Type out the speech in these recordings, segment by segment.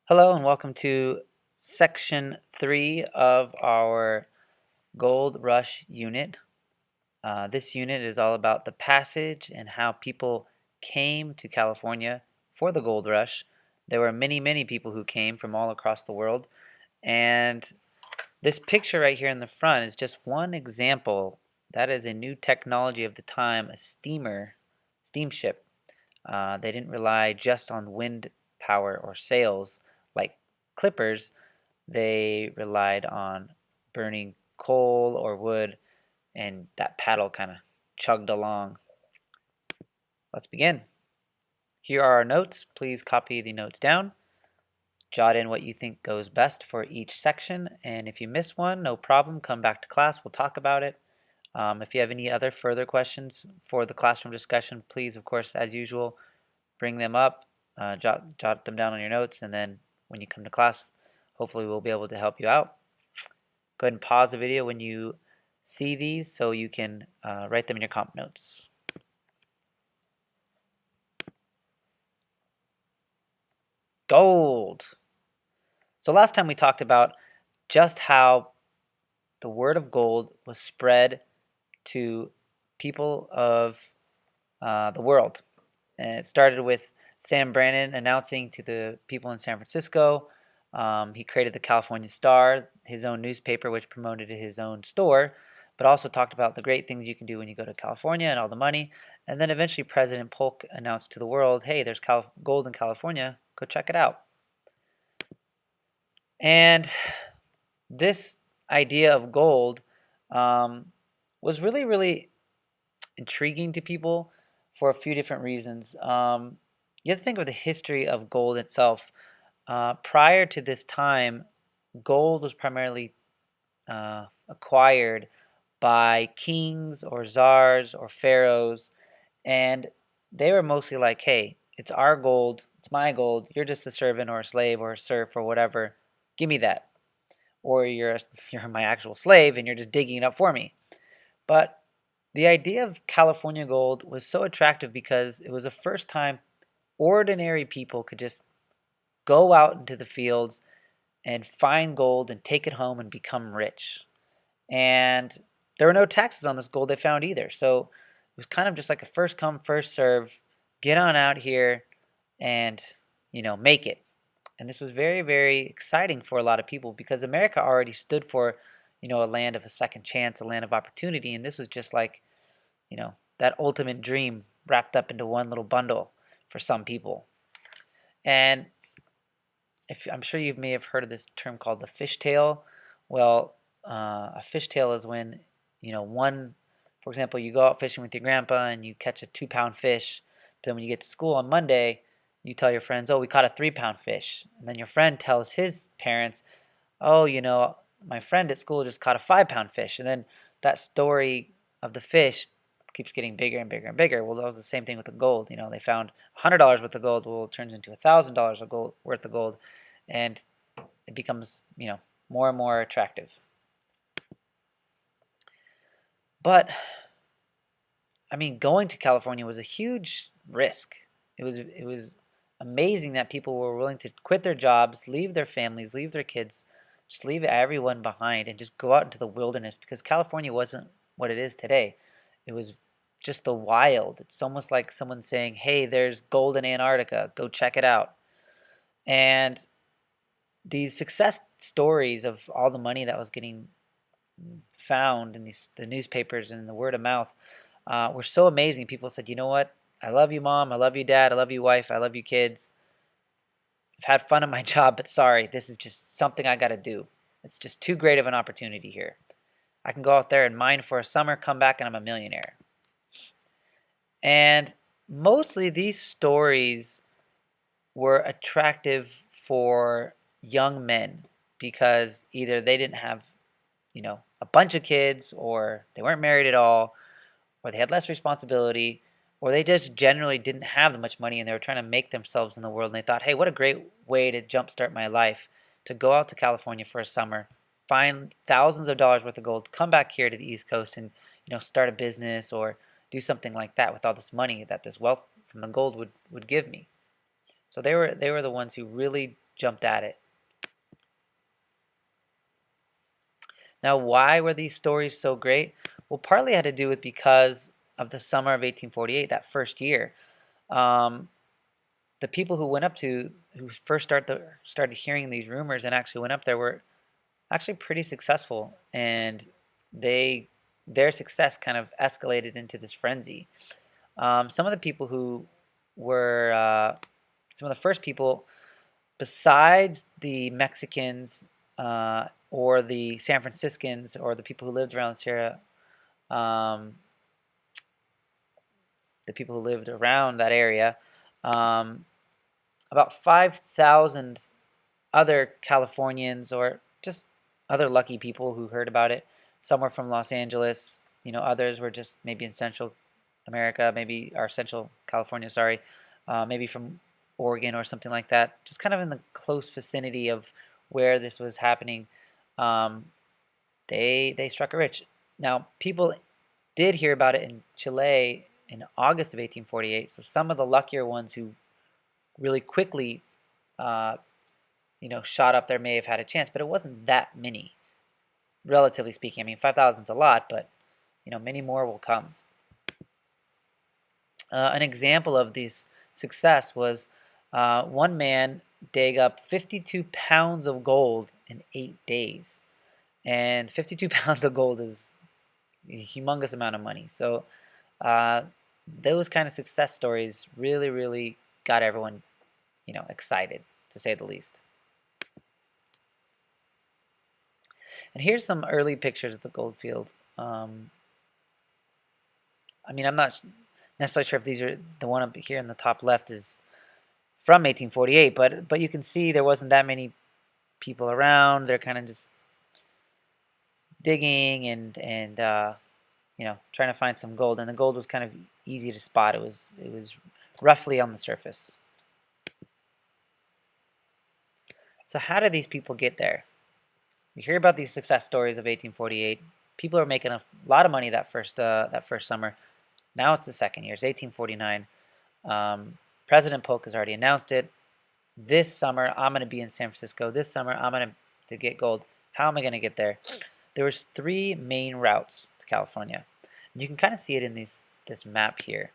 Hello and welcome to section 3 of our Gold Rush unit. This unit is all about the passage and how people came to California for the Gold Rush. There were many, many people who came from all across the world, and this picture right here in the front is just one example. That is a new technology of the time, a steamship. They didn't rely just on wind power or sails like clippers. They relied on burning coal or wood, and that paddle kind of chugged along. Let's begin. Here are our notes. Please copy the notes down. Jot in what you think goes best for each section, and if you miss one, no problem. Come back to class. We'll talk about it. If you have any other further questions for the classroom discussion, please, of course, as usual, bring them up, jot them down on your notes, and then when you come to class, hopefully we'll be able to help you out. Go ahead and pause the video when you see these so you can write them in your comp notes. Gold. So last time we talked about just how the word of gold was spread to people of the world. And it started with Sam Brannan announcing to the people in San Francisco. He created the California Star, his own newspaper, which promoted his own store, but also talked about the great things you can do when you go to California and all the money. And then eventually President Polk announced to the world, hey, there's gold in California, go check it out. And this idea of gold was really, really intriguing to people for a few different reasons. You have to think of the history of gold itself. Prior to this time, gold was primarily acquired by kings or czars or pharaohs, and they were mostly like, hey, it's our gold, it's my gold, you're just a servant or a slave or a serf or whatever, give me that. Or you're my actual slave and you're just digging it up for me. But the idea of California gold was so attractive because it was the first time ordinary people could just go out into the fields and find gold and take it home and become rich. And there were no taxes on this gold they found either. So it was kind of just like a first come, first serve, get on out here and, make it. And this was very, very exciting for a lot of people because America already stood for, a land of a second chance, a land of opportunity. And this was just like, that ultimate dream wrapped up into one little bundle for some people. And if I'm sure you may have heard of this term called the fishtail. Well, a fishtail is when, for example, you go out fishing with your grandpa and you catch a 2-pound fish. But then when you get to school on Monday, you tell your friends, oh, we caught a 3-pound fish. And then your friend tells his parents, oh, my friend at school just caught a 5-pound fish. And then that story of the fish keeps getting bigger and bigger and bigger. Well, that was the same thing with the gold. They found $100 worth of gold. Well, it turns into $1,000 of gold worth of gold, and it becomes, more and more attractive. But I mean, going to California was a huge risk. It was amazing that people were willing to quit their jobs, leave their families, leave their kids, just leave everyone behind and just go out into the wilderness because California wasn't what it is today. It was just the wild. It's almost like someone saying, "Hey, there's gold in Antarctica. Go check it out." And these success stories of all the money that was getting found in the newspapers and the word of mouth were so amazing. People said, you know what? I love you, Mom. I love you, Dad. I love you, wife. I love you, kids. I've had fun at my job, but sorry, this is just something I got to do. It's just too great of an opportunity here. I can go out there and mine for a summer, come back, and I'm a millionaire. And mostly these stories were attractive for young men because either they didn't have, a bunch of kids, or they weren't married at all, or they had less responsibility, or they just generally didn't have that much money and they were trying to make themselves in the world. And they thought, hey, what a great way to jumpstart my life, to go out to California for a summer, find thousands of dollars worth of gold, come back here to the East Coast and, start a business or do something like that with all this money that this wealth from the gold would give me. So they were the ones who really jumped at it. Now, why were these stories so great? Well, partly had to do with because of the summer of 1848, that first year. Um, the people who went up to, who first started hearing these rumors and actually went up there were actually pretty successful, and their success kind of escalated into this frenzy. Some of the people who were some of the first people, besides the Mexicans or the San Franciscans or the people who lived around this area, um, the people who lived around that area, um, about 5,000 other Californians or just other lucky people who heard about it. Some were from Los Angeles, others were just maybe in Central America, maybe or Central California, sorry, maybe from Oregon or something like that. Just kind of in the close vicinity of where this was happening. Um, they struck it rich. Now, people did hear about it in Chile in August of 1848. So some of the luckier ones who really quickly, uh, shot up there may have had a chance, but it wasn't that many, relatively speaking. I mean, 5,000 is a lot, but many more will come. An example of this success was one man dug up 52 pounds of gold in 8 days, and 52 pounds of gold is a humongous amount of money. So uh, those kind of success stories really, really got everyone, excited, to say the least. And here's some early pictures of the gold field. I mean, I'm not necessarily sure if these are the one up here in the top left is from 1848, but you can see there wasn't that many people around. They're kind of just digging and trying to find some gold, and the gold was kind of easy to spot. It was roughly on the surface. So how did these people get there? We hear about these success stories of 1848. People are making a lot of money that first summer. Now it's the second year. It's 1849. President Polk has already announced it. This summer I'm going to be in San Francisco. This summer I'm going to get gold. How am I going to get there? There was three main routes to California. And you can kind of see it in this map here.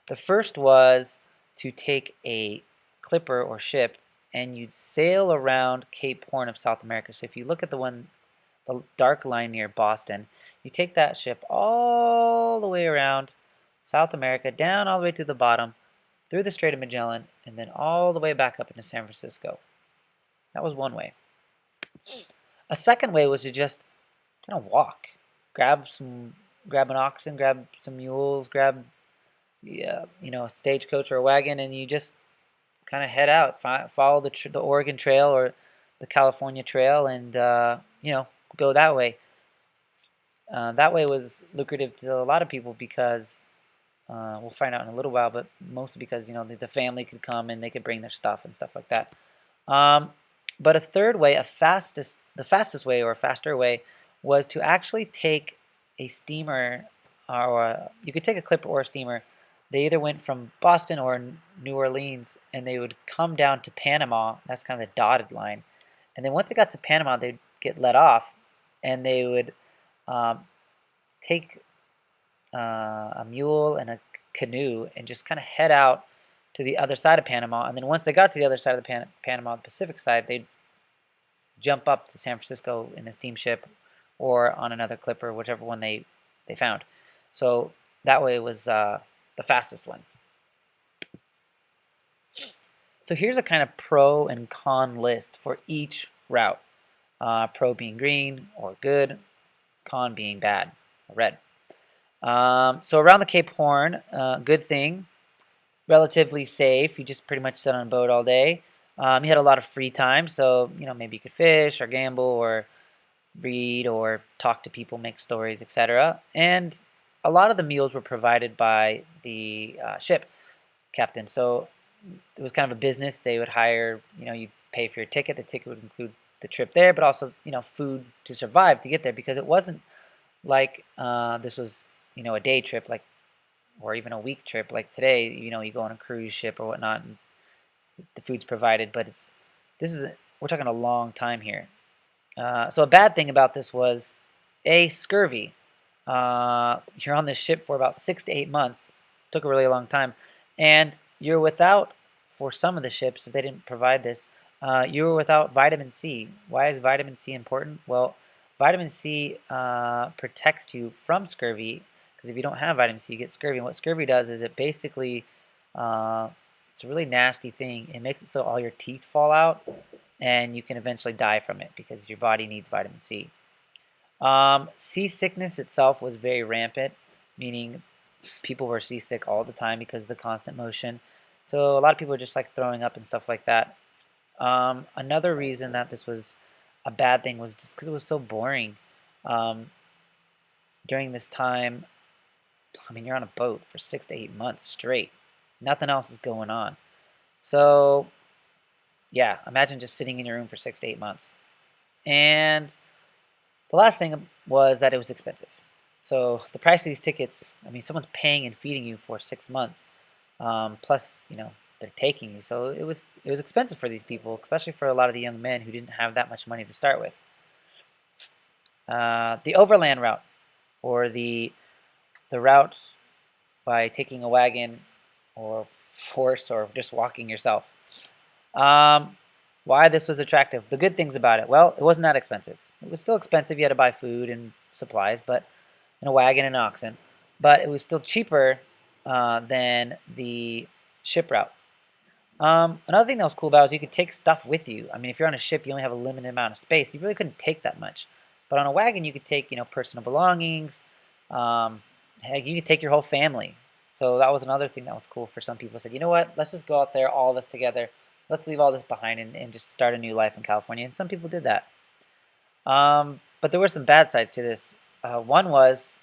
The first was to take a clipper or ship and you'd sail around Cape Horn of South America. So if you look at the dark line near Boston, you take that ship all the way around South America, down all the way to the bottom, through the Strait of Magellan, and then all the way back up into San Francisco. That was one way. A second way was to just kind of walk, grab an oxen, grab some mules, grab a stagecoach or a wagon, and you just kind of head out, follow the Oregon Trail or the California Trail, and go that way. That way was lucrative to a lot of people because we'll find out in a little while, but mostly because the family could come and they could bring their stuff and stuff like that. But a third way, the fastest way or a faster way, was to actually take a steamer, or you could take a clipper or a steamer. They either went from Boston or New Orleans, and they would come down to Panama. That's kind of the dotted line. And then once it got to Panama, they'd get let off, and they would um, take a mule and a canoe and just kind of head out to the other side of Panama. And then once they got to the other side of the Panama, the Pacific side, they'd jump up to San Francisco in a steamship or on another clipper, whichever one they found. So that way it was the fastest one. So here's a kind of pro and con list for each route. Pro being green or good, con being bad or red. So around the Cape Horn, good thing, relatively safe. You just pretty much sit on a boat all day. You had a lot of free time, so maybe you could fish or gamble or read or talk to people, make stories, etc. And a lot of the meals were provided by the ship captain. So it was kind of a business. They would hire, you'd pay for your ticket. The ticket would include the trip there, but also, food to survive to get there, because it wasn't like this was, a day trip, like, or even a week trip like today. You go on a cruise ship or whatnot, and the food's provided, but it's This is we're talking a long time here. So a bad thing about this was scurvy. You're on this ship for about 6 to 8 months. Took a really long time, and you're without, for some of the ships, if they didn't provide this, you were without vitamin C. Why is vitamin C important? Well, vitamin C protects you from scurvy, because if you don't have vitamin C, you get scurvy. And what scurvy does is it basically, uh, it's a really nasty thing. It makes it so all your teeth fall out, and you can eventually die from it because your body needs vitamin C. Seasickness itself was very rampant, meaning people were seasick all the time because of the constant motion. So a lot of people were just like throwing up and stuff like that. Another reason that this was a bad thing was just because it was so boring. Um, During this time, I mean, you're on a boat for 6 to 8 months straight. Nothing else is going on. So, yeah, imagine just sitting in your room for 6 to 8 months. And the last thing was that it was expensive. So the price of these tickets, I mean, someone's paying and feeding you for 6 months, plus, they're taking you. So it was expensive for these people, especially for a lot of the young men who didn't have that much money to start with. The overland route, or the route by taking a wagon or horse or just walking yourself. Um, why this was attractive? The good things about it. Well, it wasn't that expensive. It was still expensive. You had to buy food and supplies, but and a wagon and oxen. But it was still cheaper than the ship route. Another thing that was cool about it was you could take stuff with you. I mean, if you're on a ship, you only have a limited amount of space. You really couldn't take that much. But on a wagon, you could take, personal belongings. Heck, you could take your whole family. So that was another thing that was cool for some people. Said, you know what? Let's just go out there, all of us together. Let's leave all this behind and just start a new life in California. And some people did that. But there were some bad sides to this. One was,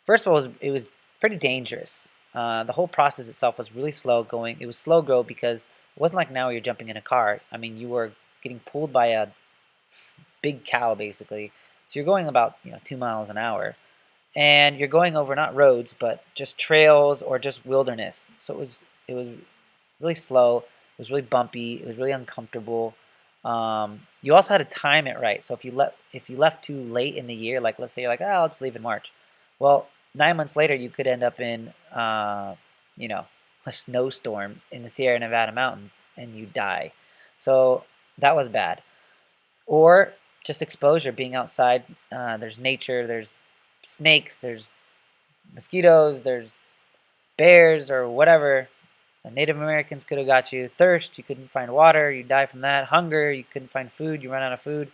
first of all, it was pretty dangerous. The whole process itself was really slow going. It was slow go because it wasn't like now you're jumping in a car. I mean, you were getting pulled by a big cow basically. So you're going about 2 miles an hour, and you're going over not roads but just trails or just wilderness. So it was really slow. It was really bumpy. It was really uncomfortable. You also had to time it right. So if you left too late in the year, like let's say you're like, oh, I'll just leave in March. Well, 9 months later, you could end up in you know a snowstorm in the Sierra Nevada mountains and you die. So that was bad. Or just exposure, being outside. There's nature. There's snakes. There's mosquitoes. There's bears or whatever. Native Americans could have got you. Thirst, you couldn't find water, you die from that. Hunger, you couldn't find food, you run out of food.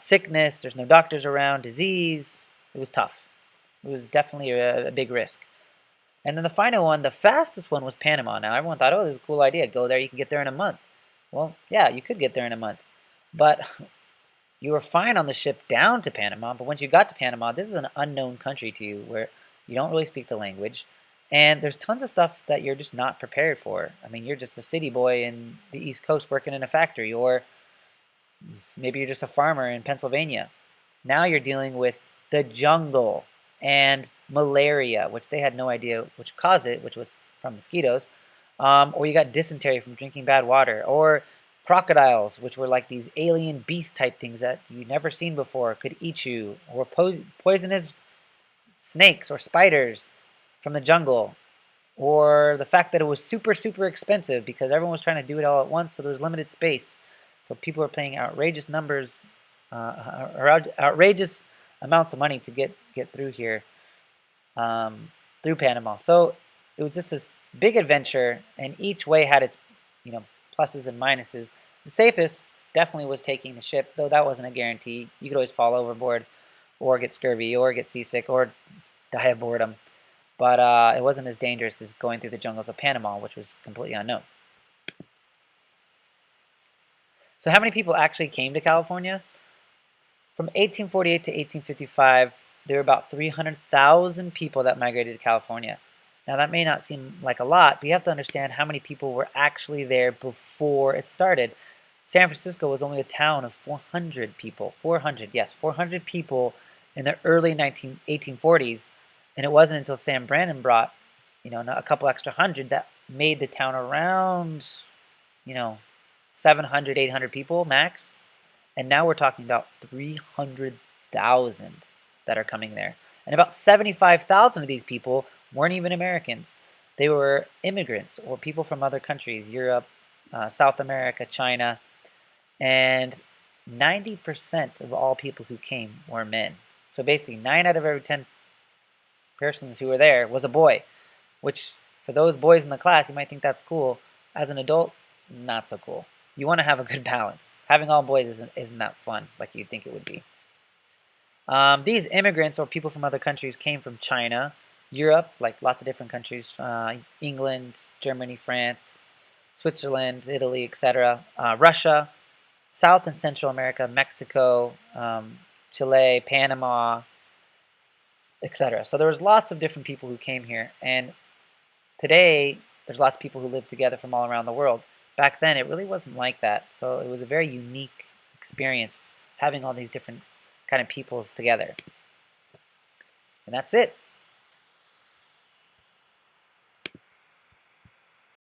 Sickness, there's no doctors around. Disease, it was tough. It was definitely a big risk. And then the final one, the fastest one, was Panama. Now everyone thought, oh, this is a cool idea. Go there, you can get there in a month. Well, yeah, you could get there in a month. But you were fine on the ship down to Panama, but once you got to Panama, this is an unknown country to you where you don't really speak the language. And there's tons of stuff that you're just not prepared for. I mean, you're just a city boy in the East Coast working in a factory, or maybe you're just a farmer in Pennsylvania. Now you're dealing with the jungle and malaria, which they had no idea which caused it, which was from mosquitoes. Or you got dysentery from drinking bad water, or crocodiles, which were like these alien beast type things that you'd never seen before, could eat you, or poisonous snakes or spiders from the jungle, or the fact that it was super, super expensive because everyone was trying to do it all at once, so there was limited space. So people were paying outrageous numbers, outrageous amounts of money to get through here, through Panama. So it was just this big adventure, and each way had its, pluses and minuses. The safest definitely was taking the ship, though that wasn't a guarantee. You could always fall overboard, or get scurvy, or get seasick, or die of boredom. But it wasn't as dangerous as going through the jungles of Panama, which was completely unknown. So how many people actually came to California? From 1848 to 1855, there were about 300,000 people that migrated to California. Now that may not seem like a lot, but you have to understand how many people were actually there before it started. San Francisco was only a town of 400 people. 400, yes, 400 people in the early 1840s. And it wasn't until Sam Brannan brought, a couple extra hundred that made the town around, you know, 700, 800 people max. And now we're talking about 300,000 that are coming there. And about 75,000 of these people weren't even Americans. They were immigrants or people from other countries, Europe, South America, China, and 90% of all people who came were men. So basically, 9 out of every 10 persons who were there was a boy, which for those boys in the class, you might think that's cool. As an adult, not so cool. You want to have a good balance. Having all boys isn't that fun like you'd think it would be. These immigrants or people from other countries came from China, Europe, like lots of different countries, England, Germany, France, Switzerland, Italy, etc., Russia, South and Central America, Mexico, Chile, Panama, etc. So there was lots of different people who came here, and today there's lots of people who live together from all around the world. Back then, it really wasn't like that, so it was a very unique experience having all these different kind of peoples together. And that's it.